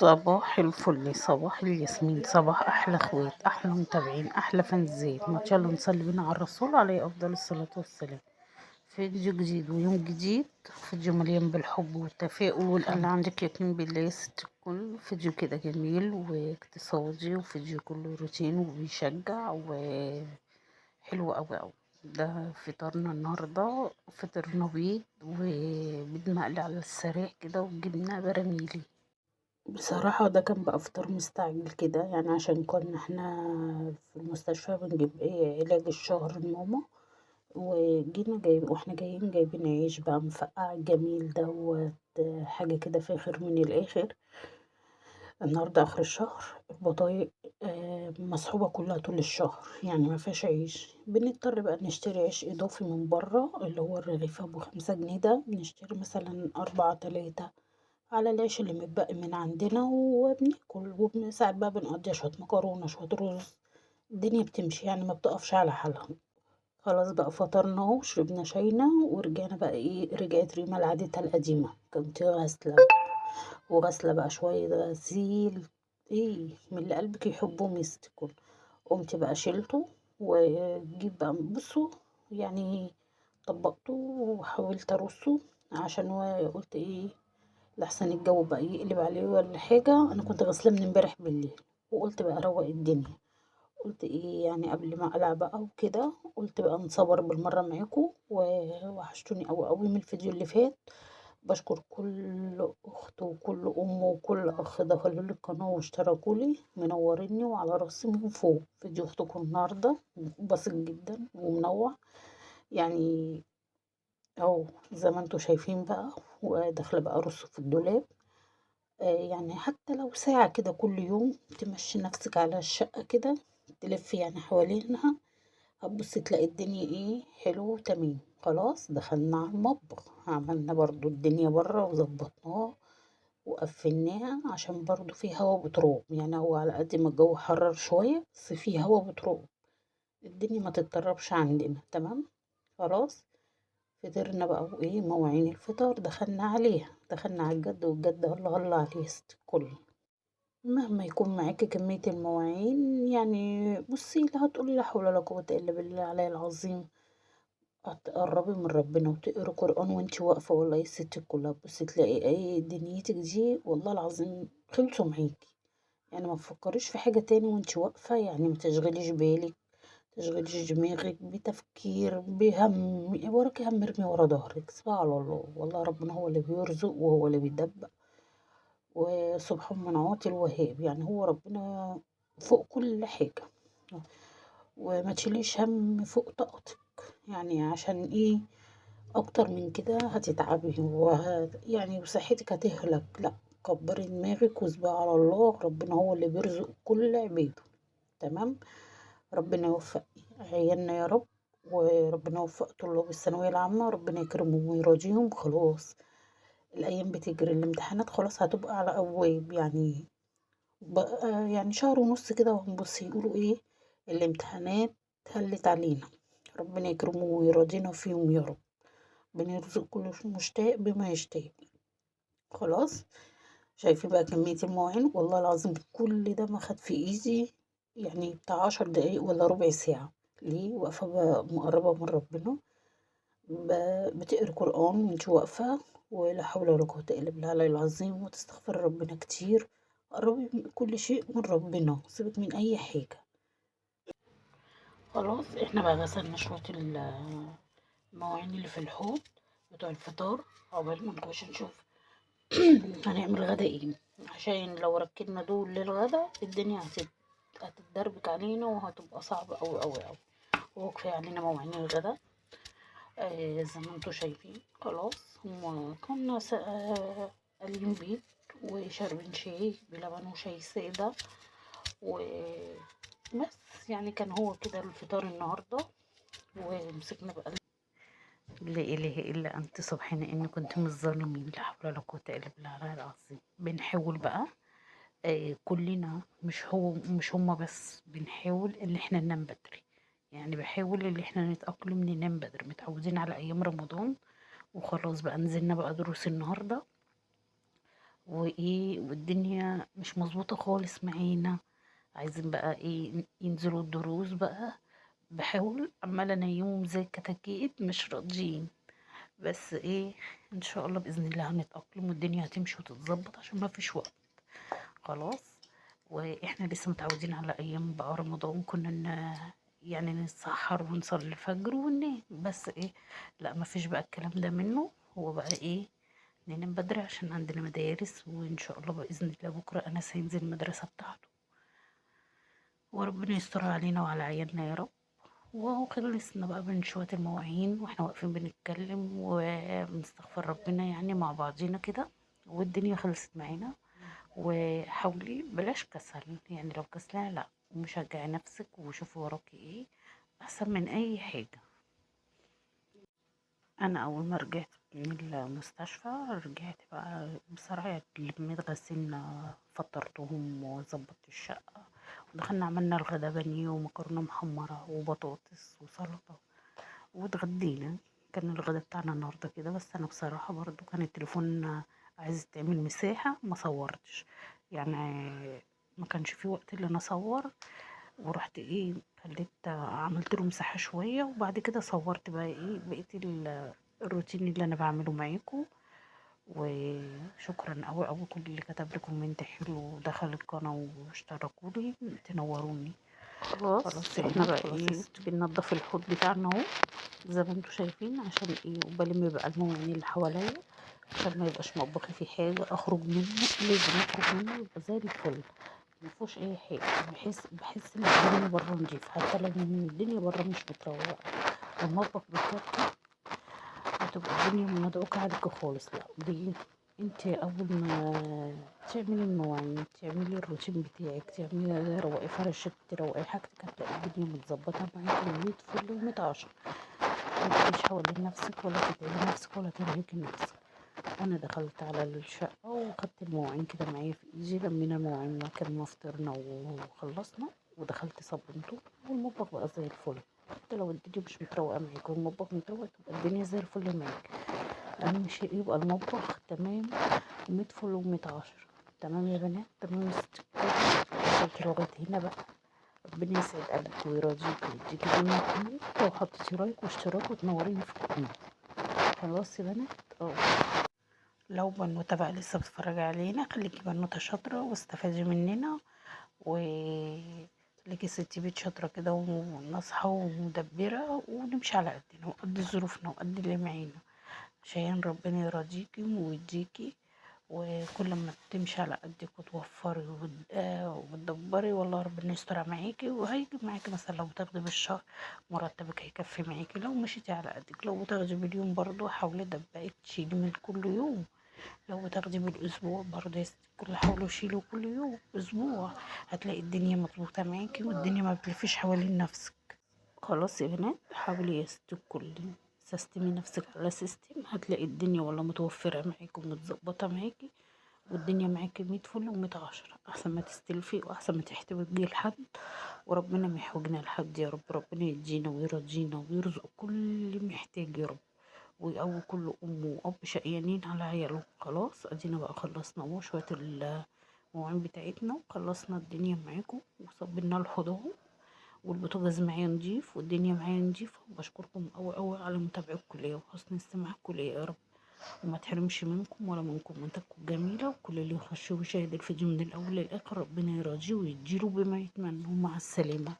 صباح الفل، صباح الياسمين، صباح أحلى اخوات، أحلى متابعين، أحلى فانزات. ما يلا نصلي بينا على الرسول عليه أفضل الصلاة والسلام. فيديو جديد ويوم جديد، فيديو مليان بالحب والتفاؤل والأمل عندك يكون بالله يا ست الكل. فيديو كده جميل واقتصادي، وفيديو كله روتين وبيشجع وحلو أوي أوي. ده فطارنا النهاردة، فطرنا بيض وبيض مقلي على السريع كده وجبنة براميلي. بصراحة ده كان بقى فطار مستعجل كده، يعني عشان كنا احنا في المستشفى بنجيب ايه علاج الشهر لماما، وجينا واحنا جايين جايبين عيش بقى مفقع جميل دوت، حاجة كده فاخر من الآخر. النهاردة آخر الشهر، البضايق مسحوبة كلها طول الشهر، يعني ما فيهاش عيش. بنضطر بقى نشتري عيش إضافي من بره، اللي هو الرغيف أبو 5 جنيه ده، بنشتري مثلا 4 3 على العيش اللي متبقي من عندنا وبناكل. ساعات بقى بنقضيها شوية مكرونة شوية رز، الدنيا بتمشي يعني ما بتقفش على حالها. خلاص بقى فطرنا وشربنا شاينا ورجعنا بقى ايه، رجعت ريما لعادتها القديمة. كنت غاسلة وغاسلة بقى شوية غسيل ايه من اللي قلبك يحبهم يستكل. قمت بقى شيلته وجيب بقى بصوا، يعني طبقته وحاولت ارصه، عشان قلت ايه لحسن الجو بقى يقلب عليه ولا حاجة. أنا كنت غسلاه من امبارح بالليل، وقلت بقى أروق الدنيا. قلت ايه يعني قبل ما اقلع بقى وكده، قلت بقى نصور بالمرة معاكم. وحشتوني أوي أوي من الفيديو اللي فات. بشكر كل أخت وكل أم وكل أخ دخلوا لي القناة واشتركوا لي، منوريني وعلى راسي من فوق. فيديو أختكم النهاردة بسيط جدا ومنوع، يعني أهو زي ما انتوا شايفين بقى. وداخلة بقى أرصه في الدولاب. يعني حتى لو ساعة كده كل يوم تمشي نفسك على الشقة كده، تلفي يعني حوالينها، هتبصي تلاقي الدنيا ايه حلو تمام. خلاص دخلنا على المطبخ، عملنا برضو الدنيا برا وظبطناه وقفلناها، عشان برضو في هوا بتروب. يعني هو على قد ما الجو حرر شوية بس في هوا بتروب، الدنيا ما تتطربش عندنا. تمام. خلاص فطرنا بقى وايه مواعين الفطار دخلنا عليها، دخلنا على الجد، والجد الله الله عليه ست الكل. مهما يكون معاكي كمية المواعين، يعني بصي لا هتقولي لا حول ولا قوة إلا بالله العلي العظيم. هتقربي من ربنا وتقري قرآن وانتي واقفة، والله يا ستي كلها بصي تلاقي ايه دنيتك دي والله العظيم خلصوا معاكي. يعني ما تفكريش في حاجة تاني وانتي واقفة، يعني ما تشغليش بالك، تشغليش دماغك بتفكير بهم وراكي هم ارمي ورا ظهرك. سبحان على الله، والله ربنا هو اللي بيرزق وهو اللي بيدبر، وسبحان من عاطي الوهاب. يعني هو ربنا فوق كل حاجة، وما تشيليش هم فوق طاقتك. يعني عشان ايه اكتر من كده هتتعبي يعني وصحتك هتهلك. لا، كبري دماغك واصبري على الله، ربنا هو اللي بيرزق كل عباده. تمام. ربنا يوفق عيالنا يا رب، وربنا يوفق طلاب الثانوية العامة، ربنا يكرمهم ويراضيهم. خلاص الأيام بتجري، الامتحانات خلاص هتبقى على أبواب. يعني بقى يعني شهر ونص كده وهنبص يقولوا ايه الامتحانات هلت علينا. ربنا يكرمه ويرضينا فيهم يا رب. بنرزق كل مشتاق بما يشتاق. خلاص شايفين بقى كمية المواعين، والله العظيم كل ده ما خد في ايدي يعني بتاع 10 دقايق ولا ربع ساعة. ليه واقفة بقى مقربة من ربنا، بتقري قرآن وانت واقفة، ولا حول ولا قوة إلا بالله العلي العظيم، وتستغفر ربنا كتير. قربي من كل شيء من ربنا، سيبك من أي حاجة. خلاص احنا بقى غسلنا شوية المواعين اللي في الحوض بتوع الفطار، عقبال ما نخش نشوف هنعمل غدا ايه، عشان لو ركبنا دول للغدا الدنيا هتتدربك علينا وهتبقى صعبة أوي أوي أوي. هو كفاية علينا مواعين الغدا. زي ما انتوا شايفين. خلاص هما كنا قالين بيض وشاربين شاي بلبن وشاي سادة وبس. يعني كان هو كده الفطار النهاردة. ومسكنا بقى لا إله إلا أنت سبحان إني كنت من الظالمين، لا حول ولا قوة إلا بالله العلي العظيم. بنحاول بقى كلنا، مش هما بس، بنحاول إن احنا ننام بدري. يعني بحاول إن احنا نتأقلم ننام بدري، متعودين على أيام رمضان وخلاص بقى نزلنا بقى دروس النهاردة وايه والدنيا مش مظبوطة خالص معانا. عايزين بقى ايه ينزلوا الدروس بقى. بحاول عمالة انيمهم زي الكتاكيت مش راضيين. بس ايه، ان شاء الله باذن الله هنتأقلم والدنيا هتمشي وتتظبط عشان ما فيش وقت. خلاص. واحنا لسه متعودين على ايام بقى رمضان كنا يعني نتسحر ونصلي الفجر وننام. بس ايه، لا ما فيش بقى الكلام ده منه. هو بقى ايه، ننام بدري عشان عندنا مدارس، وان شاء الله باذن الله بكره انس هينزل المدرسه بتاعته، وربنا يستر علينا وعلى عيالنا يا رب. وهو خلصنا بقى من شوية المواعين واحنا واقفين بنتكلم وبنستغفر ربنا يعني مع بعضينا كده، والدنيا خلصت معانا. وحاولي بلاش كسل، يعني لو كسلانة لا، ومشجعي نفسك وشوفي وراكي ايه احسن من اي حاجة. انا اول ما رجعت من المستشفى رجعت بقى بصراحة لميت غسلنا فطرتهم وظبطت الشقة، ودخلنا عملنا الغدا بانيه ومكرونة محمرة وبطاطس وسلطة واتغدينا. كان الغدا بتاعنا النهارده كده. بس انا بصراحة برضو كان التليفون عايز تعمل مساحة ما صورتش يعني، ما كانش في وقت اللي انا اصور. ورحت ايه، خليت عملت له مساحة شوية وبعد كده صورت بقى ايه بقيت الروتين اللي انا بعمله معاكم. وشكرا اوي اوي كل اللي كتب لي كومنت حلو ودخل القناة واشتركوا لي، تنوروني. خلاص احنا بقى ايه بننضف الحوض بتاعنا اهو زي ما انتوا شايفين، عشان ايه وبلم بقى المواعين اللي حواليا عشان ما يبقاش مطبخي فيه حاجة اخرج منه. لازم اخرج منه يبقى زي الفل مفيهوش اي حاجة. بحس ان الدنيا بره نضيف حتى لو الدنيا بره مش متروقة، المطبخ بتاعك هتبقى الدنيا مدعوكة عليك خالص. لا دي انت اول ما تعملي المواعين تعملي الروتين بتاعك تعملي روقي فرشك تروقي حاجتك هتلاقي الدنيا متظبطة معاكي ومية فل ومية عشرة. متبقيش حوالين نفسك ولا تتعبي نفسك ولا ترهقي نفسك. انا دخلت على الشقة وخدت المواعين كده معايا في ايدي، لمينا المواعين مكان ما فطرنا وخلصنا، ودخلت صبنته والمطبخ بقى زي الفل. حتى لو الدنيا مش متروقة معاك والمطبخ متروق تبقى الدنيا زي الفل معاك. اهم شيء يبقى المطبخ تمام ومية فل ومية عشرة. تمام يا بنات، تمام يا ست الكل. وصلت لغاية هنا بقى، ربنا يسعد قلبك ويرضيك ويديكي دنيا كتير لو حطيتي لايك واشتراك وتنوريني في القناة. خلاص يا بنات. لو بنوتة بقى لسه بتتفرجي علينا خليكي بنوتة شاطرة واستفادي مننا، خليكي ست بيت شاطرة كده وناصحة ومدبرة ونمشي على قدنا وقد ظروفنا وقد اللي معانا عشان ربنا يرضيكي ويديكي. وكل ما تمشي على قدك وتوفري وتدبري والله ربنا يستر معاكي وهيجي معاكي. مثلا لو بتاخدي بالشهر مرتبك هيكفي معاكي لو مشيتي على قدك. لو بتاخدي باليوم برضو حاولي دبقي تشيلي من كل يوم. لو بتاخدي بالاسبوع برضه يا ستي كل حاولوا شيلوا كل يوم اسبوع، هتلاقي الدنيا مظبوطه معاكي والدنيا ما بتلفيش حوالين نفسك. خلاص يا بنات حاولي يا ستي الكل سيستمي نفسك على سيستم، هتلاقي الدنيا والله متوفره معاكي ومتظبطه معاكي والدنيا معاكي مية فل ومية عشرة. احسن ما تستلفي واحسن ما تحتوجي لحد وربنا ما يحوجنا لحد يا رب. ربنا يدينا ويرضينا ويرزق كل محتاج يا رب، ويقوي كل ام واب شقيانين على عيالهم. خلاص ادينا بقى خلصنا اهو شويه المواعين بتاعتنا وخلصنا الدنيا معاكم وصبنا الحضور والبوتاجاز معايا نضيف والدنيا معايا نضيفة. وبشكركم أوي أوي على متابعة الكلية وحسن استماع الكلية يا رب، وما تحرمش منكم ولا من كومنتاتكم الجميلة. وكل اللي يخش ويشاهد الفيديو من الأول للآخر ربنا يراضيه ويديله بما يتمنى. مع السلامة.